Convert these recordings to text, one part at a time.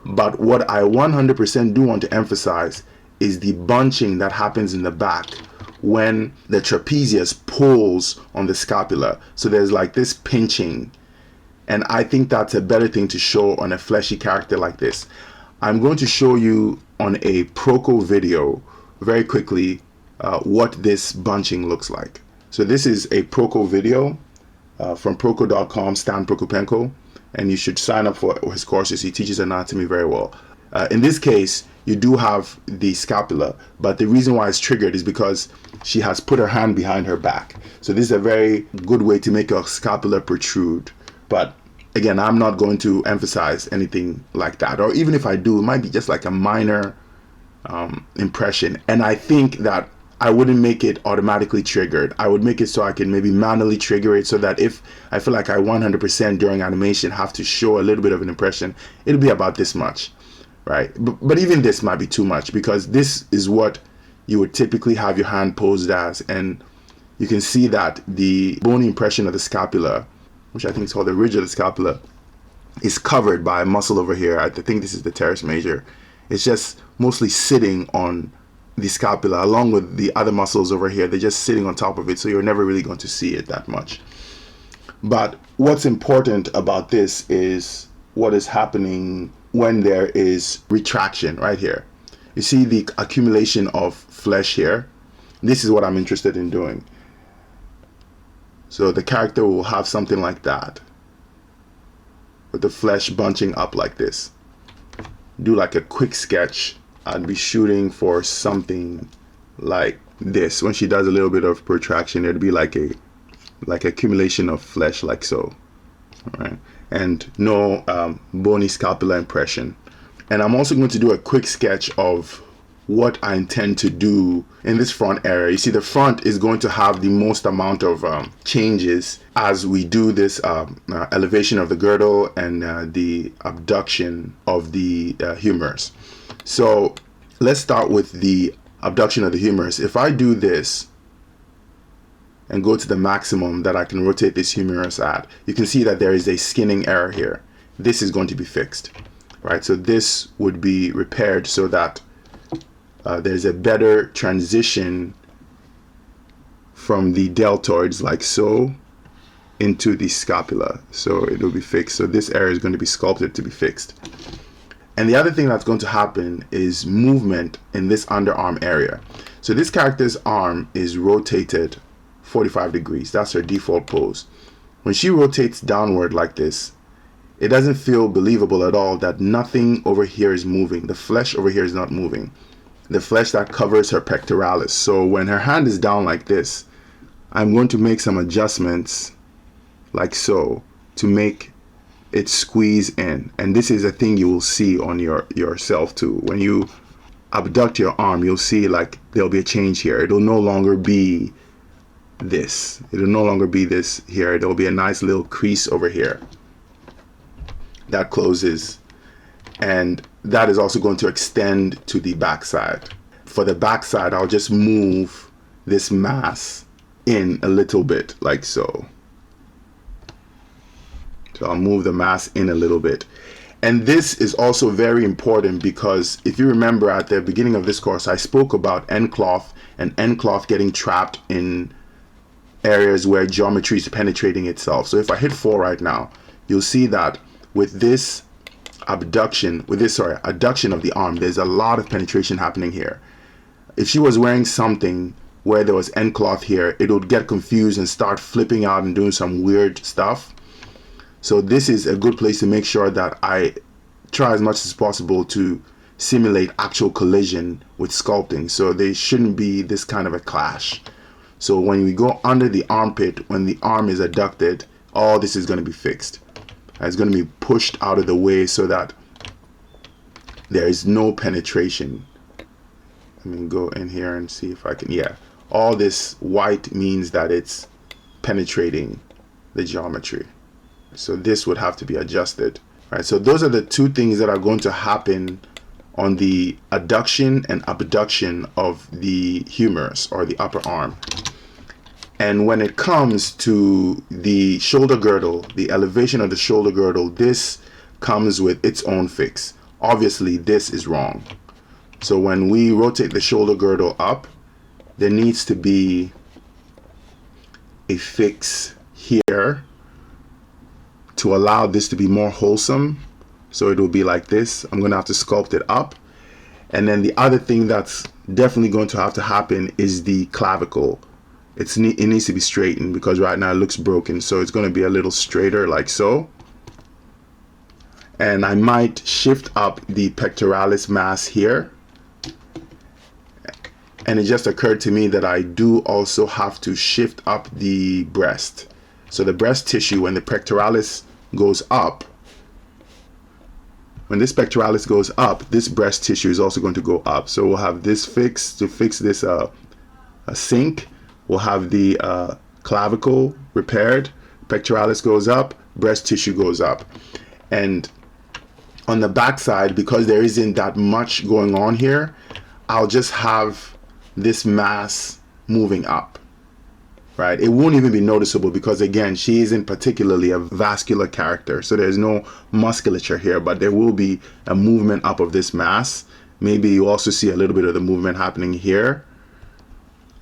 But what I 100% do want to emphasize is the bunching that happens in the back when the trapezius pulls on the scapula. So there's like this pinching, and I think that's a better thing to show on a fleshy character like this. I'm going to show you on a Proco video very quickly what this bunching looks like. So this is a Proco video from Proco.com, Stan Prokopenko, and you should sign up for his courses. He teaches anatomy very well. In this case, you do have the scapula, but the reason why it's triggered is because she has put her hand behind her back. So this is a very good way to make your scapula protrude. But again, I'm not going to emphasize anything like that, or even if I do, it might be just like a minor impression. And I think that I wouldn't make it automatically triggered. I would make it so I can maybe manually trigger it, so that if I feel like I 100% during animation have to show a little bit of an impression, it'll be about this much, right? But even this might be too much, because this is what you would typically have your hand posed as, and you can see that the bony impression of the scapula, which I think is called the ridge of the scapula, is covered by a muscle over here. I think this is the teres major. It's just mostly sitting on the scapula along with the other muscles over here. They're just sitting on top of it, so you're never really going to see it that much. But what's important about this is what is happening when there is retraction right here. You see the accumulation of flesh here. This is what I'm interested in doing. So the character will have something like that, with the flesh bunching up like this. Do like a quick sketch. I'd be shooting for something like this. When she does a little bit of protraction, it'd be like accumulation of flesh, like so. All right, and no bony scapula impression. And I'm also going to do a quick sketch of what I intend to do in this front area. You see, the front is going to have the most amount of changes as we do this elevation of the girdle and the abduction of the humerus. So let's start with the abduction of the humerus. If I do this and go to the maximum that I can rotate this humerus at, you can see that there is a skinning error here. This is going to be fixed, right? So this would be repaired so that there's a better transition from the deltoids, like so, into the scapula. So it will be fixed. So this area is going to be sculpted to be fixed. And the other thing that's going to happen is movement in this underarm area. So this character's arm is rotated 45 degrees. That's her default pose. When she rotates downward like this, it doesn't feel believable at all that nothing over here is moving. The flesh over here is not moving. The flesh that covers her pectoralis. So when her hand is down like this, I'm going to make some adjustments like so to make it squeeze in. And this is a thing you will see on yourself too. When you abduct your arm, you'll see like there'll be a change here. It'll no longer be this. It'll no longer be this here. There'll be a nice little crease over here that closes, and that is also going to extend to the backside. For the backside, I'll just move this mass in a little bit, like so. So I'll move the mass in a little bit. And this is also very important because if you remember at the beginning of this course, I spoke about end cloth and end cloth getting trapped in areas where geometry is penetrating itself. So if I hit 4 right now, you'll see that with this adduction of the arm, there's a lot of penetration happening here. If she was wearing something where there was end cloth here, it would get confused and start flipping out and doing some weird stuff. So this is a good place to make sure that I try as much as possible to simulate actual collision with sculpting. So there shouldn't be this kind of a clash. So when we go under the armpit, when the arm is adducted, all this is going to be fixed. It's going to be pushed out of the way so that there is no penetration. Let me go in here and see if I can, yeah. All this white means that it's penetrating the geometry. So this would have to be adjusted, right? So those are the two things that are going to happen on the adduction and abduction of the humerus or the upper arm. And when it comes to the shoulder girdle, the elevation of the shoulder girdle, this comes with its own fix. obviously this is wrong. So when we rotate the shoulder girdle up, there needs to be a fix here to allow this to be more wholesome. So it will be like this. I'm going to have to sculpt it up. And then the other thing that's definitely going to have to happen is the clavicle. It needs to be straightened because right now it looks broken. So it's going to be a little straighter like so. And I might shift up the pectoralis mass here. And it just occurred to me that I do also have to shift up the breast. So the breast tissue, when the pectoralis goes up, when this pectoralis goes up, this breast tissue is also going to go up. So we'll have this fixed to fix this a sink. We'll have the clavicle repaired, pectoralis goes up, breast tissue goes up. And on the back side, because there isn't that much going on here, I'll just have this mass moving up, right? It won't even be noticeable because, again, she isn't particularly a vascular character. So there's no musculature here, but there will be a movement up of this mass. Maybe you also see a little bit of the movement happening here,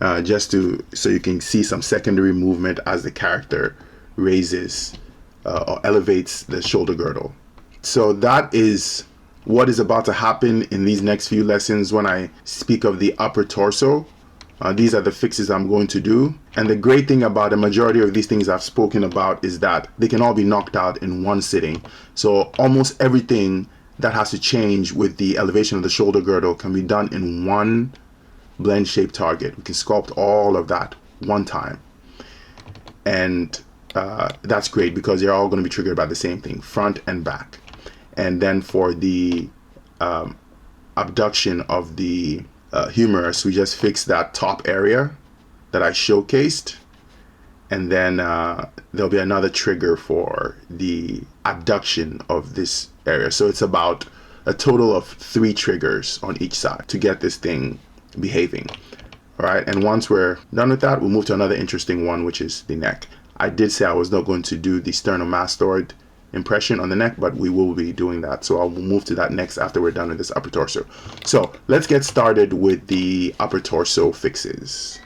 so you can see some secondary movement as the character raises or elevates the shoulder girdle. So that is what is about to happen in these next few lessons when I speak of the upper torso. These are the fixes I'm going to do. And the great thing about the majority of these things I've spoken about is that they can all be knocked out in one sitting. So almost everything that has to change with the elevation of the shoulder girdle can be done in one blend shape target. We can sculpt all of that one time. And that's great because they're all going to be triggered by the same thing, front and back. And then for the abduction of the humerus, we just fix that top area that I showcased. And then there'll be another trigger for the adduction of this area. So it's about a total of 3 triggers on each side to get this thing behaving. All right. And once we're done with that, we'll move to another interesting one, which is the neck. I did say I was not going to do the sternomastoid impression on the neck, but we will be doing that. So I'll move to that next after we're done with this upper torso. So let's get started with the upper torso fixes.